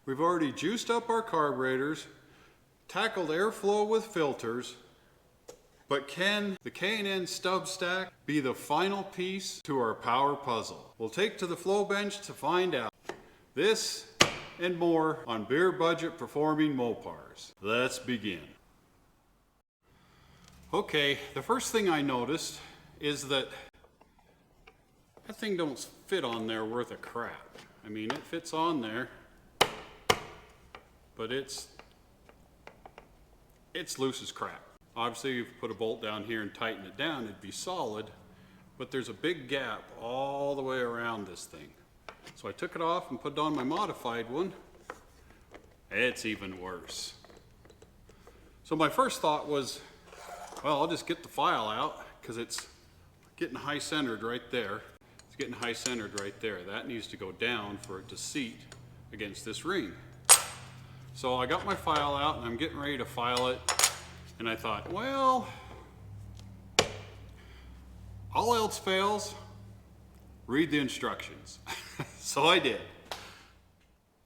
We've already juiced up our carburetors, tackled airflow with filters, but can the K&N StubStack be the final piece to our power puzzle? We'll take to the flow bench to find out. This and more on Beer Budget Performing Mopars. Let's begin. Okay, the first thing I noticed is that thing don't fit on there worth a crap. I mean, it fits on there, but it's loose as crap. Obviously, if you put a bolt down here and tighten it down, it'd be solid, but there's a big gap all the way around this thing. So I took it off and put it on my modified one. It's even worse. So my first thought was, well, I'll just get the file out because it's getting high centered right there. It's getting high centered right there. That needs to go down for it to seat against this ring. So I got my file out and I'm getting ready to file it. And I thought, well, all else fails, read the instructions. So I did.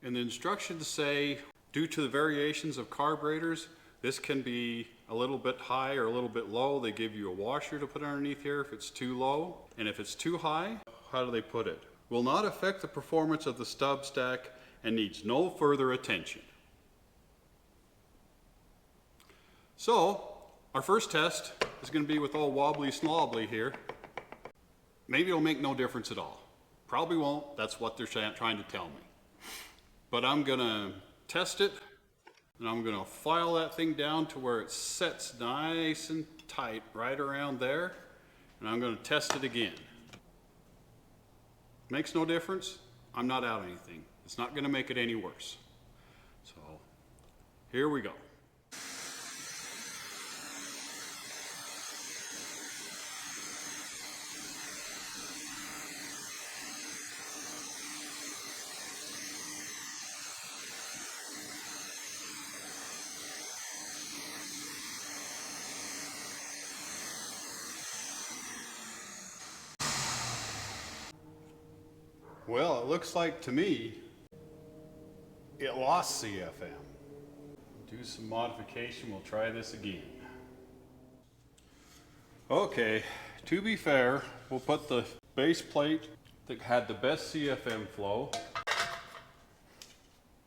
And the instructions say, due to the variations of carburetors, this can be a little bit high or a little bit low. They give you a washer to put underneath here if it's too low. And if it's too high, how do they put it? Will not affect the performance of the stub stack and needs no further attention. So, our first test is going to be with all wobbly slobbly here. Maybe it'll make no difference at all. Probably won't. That's what they're trying to tell me. But I'm going to test it, and I'm going to file that thing down to where it sets nice and tight right around there, and I'm going to test it again. Makes no difference. I'm not out anything. It's not going to make it any worse. So, here we go. Well, it looks like to me, it lost CFM. Do some modification, we'll try this again. Okay, to be fair, we'll put the base plate that had the best CFM flow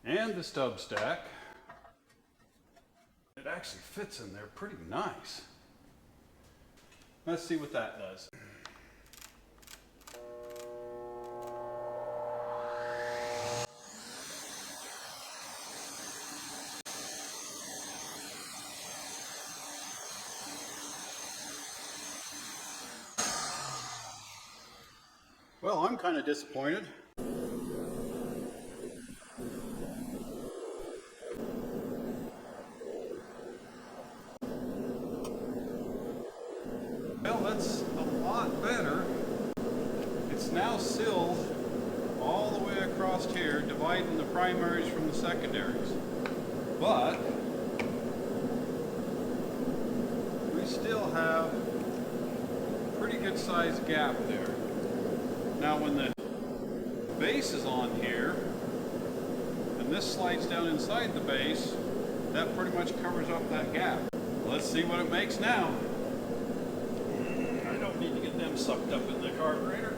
and the stub stack. It actually fits in there pretty nice. Let's see what that does. Well, I'm kind of disappointed. Well, that's a lot better. It's now sealed all the way across here, dividing the primaries from the secondaries. But we still have a pretty good sized gap there. Now when the base is on here, and this slides down inside the base, that pretty much covers up that gap. Let's see what it makes now. I don't need to get them sucked up in the carburetor.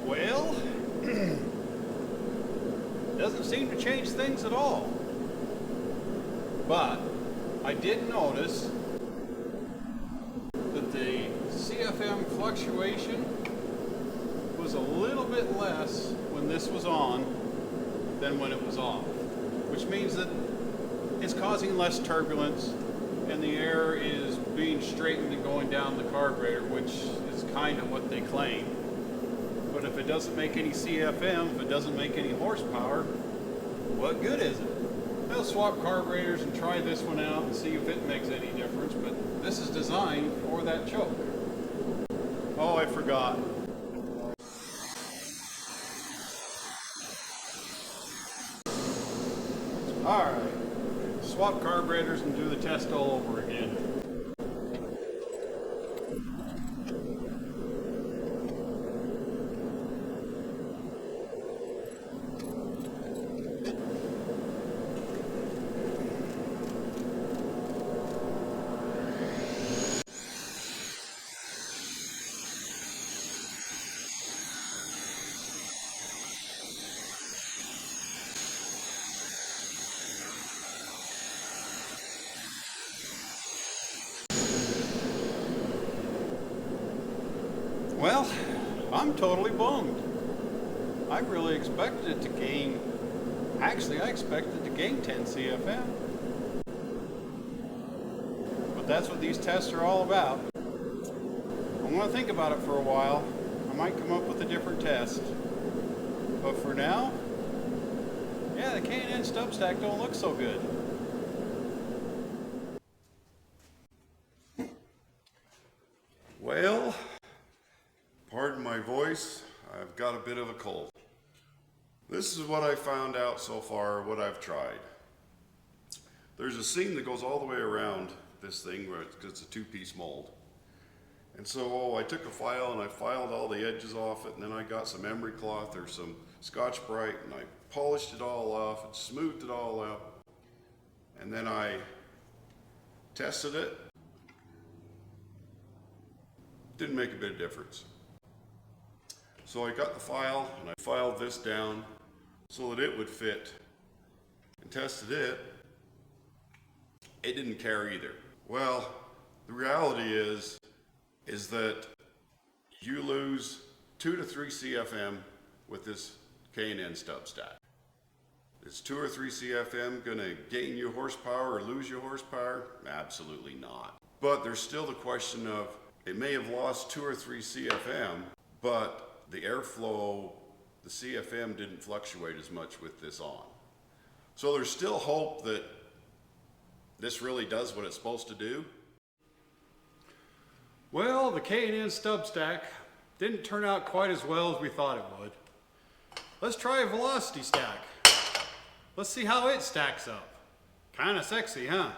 Well, doesn't seem to change things at all. But I did notice that the CFM fluctuation was a little bit less when this was on than when it was off, which means that it's causing less turbulence and the air is being straightened and going down the carburetor, which is kind of what they claim. But if it doesn't make any CFM, if it doesn't make any horsepower, what good is it? They'll swap carburetors and try this one out and see if it makes any difference, but this is designed for that choke. Oh, I forgot. Alright, swap carburetors and do the test all over again. Well, I'm totally bummed. I really expected it to gain, actually I expected it to gain 10 CFM. But that's what these tests are all about. I'm going to think about it for a while. I might come up with a different test. But for now, yeah, the K&N StubStack don't look so good. Well, pardon my voice, I've got a bit of a cold. This is what I found out so far, what I've tried. There's a seam that goes all the way around this thing where it's a two-piece mold. And so I took a file and I filed all the edges off it, and then I got some emery cloth or some Scotch-Brite and I polished it all off and smoothed it all out. And then I tested it. Didn't make a bit of difference. So I got the file and I filed this down so that it would fit and tested it. It didn't care either. Well, the reality is that you lose 2 to 3 CFM with this K&N StubStack. Is 2 or 3 CFM gonna gain you horsepower or lose you horsepower? Absolutely not. But there's still the question of, it may have lost 2 or 3 CFM, but the airflow, the CFM didn't fluctuate as much with this on. So there's still hope that this really does what it's supposed to do. Well, the K&N StubStack didn't turn out quite as well as we thought it would. Let's try a Velosity Stack. Let's see how it stacks up. Kinda sexy, huh?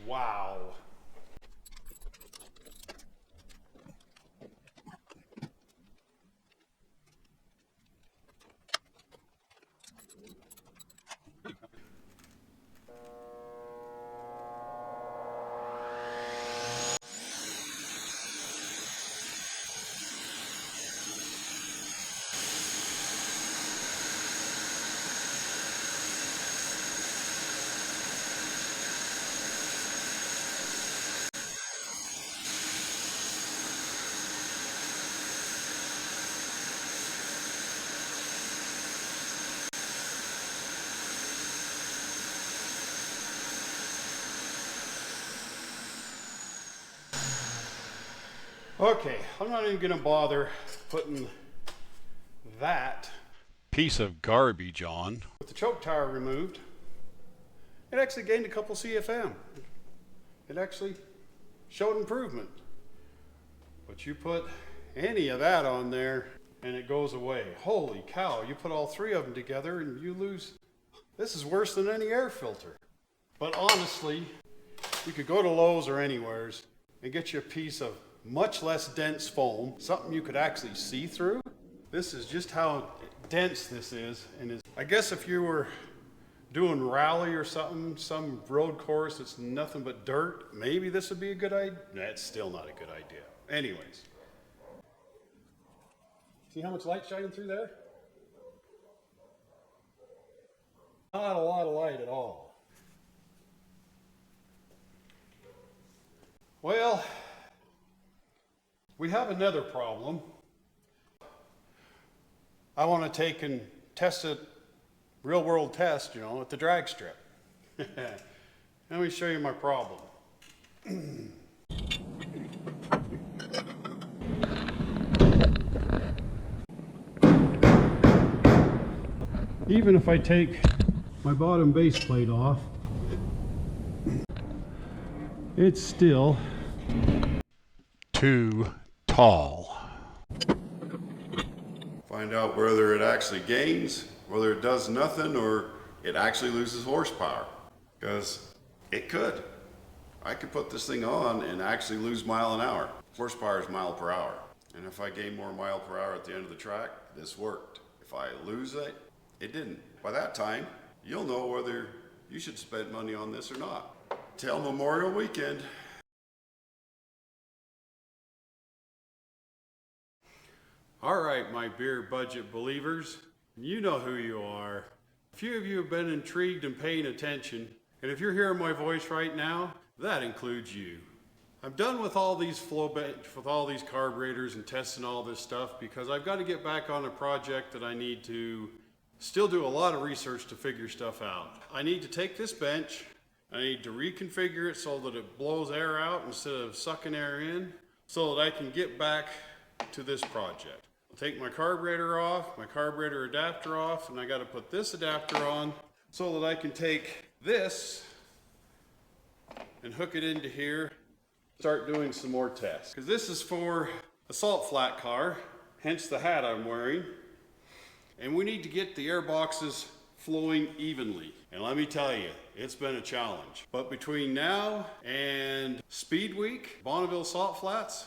Wow. Okay, I'm not even gonna bother putting that piece of garbage on. With the choke tower removed, it actually gained a couple CFM. It actually showed improvement. But you put any of that on there and it goes away. Holy cow, you put all 3 of them together and you lose. This is worse than any air filter. But honestly, you could go to Lowe's or anywheres and get you a piece of much less dense foam, something you could actually see through, This is just how dense this is. And I guess if you were doing rally or something, some road course that's nothing but dirt, maybe this would be a good idea. That's still not a good idea. Anyways. See how much light shining through there? Not a lot of light at all. Well, we have another problem. I want to take and test it, real world test, you know, at the drag strip. Let me show you my problem. Even if I take my bottom base plate off, it's still too tall. Find out whether it actually gains, whether it does nothing, or it actually loses horsepower. Because it could. I could put this thing on and actually lose mile an hour. Horsepower is mile per hour. And if I gain more mile per hour at the end of the track, this worked. If I lose it, it didn't. By that time, you'll know whether you should spend money on this or not. Till Memorial Weekend. All right, my beer budget believers, you know who you are. A few of you have been intrigued and paying attention, and if you're hearing my voice right now, that includes you. I'm done with all these with all these carburetors and testing all this stuff because I've got to get back on a project that I need to still do a lot of research to figure stuff out. I need to take this bench, I need to reconfigure it so that it blows air out instead of sucking air in, so that I can get back to this project. I'll take my carburetor off, my carburetor adapter off, and I got to put this adapter on so that I can take this and hook it into here, start doing some more tests. Because this is for a salt flat car, hence the hat I'm wearing. And we need to get the air boxes flowing evenly. And let me tell you, it's been a challenge. But between now and Speed Week, Bonneville Salt Flats,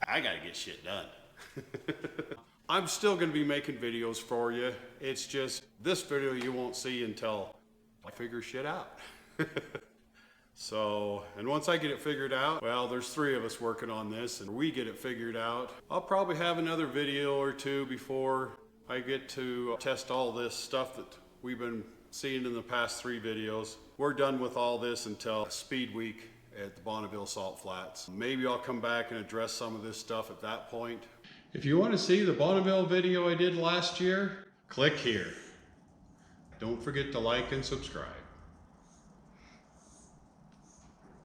I gotta get shit done. I'm still gonna be making videos for you. It's just this video you won't see until I figure shit out. So, and once I get it figured out, well, there's 3 of us working on this, and we get it figured out. I'll probably have another video or 2 before I get to test all this stuff that we've been seeing in the past 3 videos. We're done with all this until Speed Week at the Bonneville Salt Flats. Maybe I'll come back and address some of this stuff at that point. If you want to see the Bonneville video I did last year, click here. Don't forget to like and subscribe.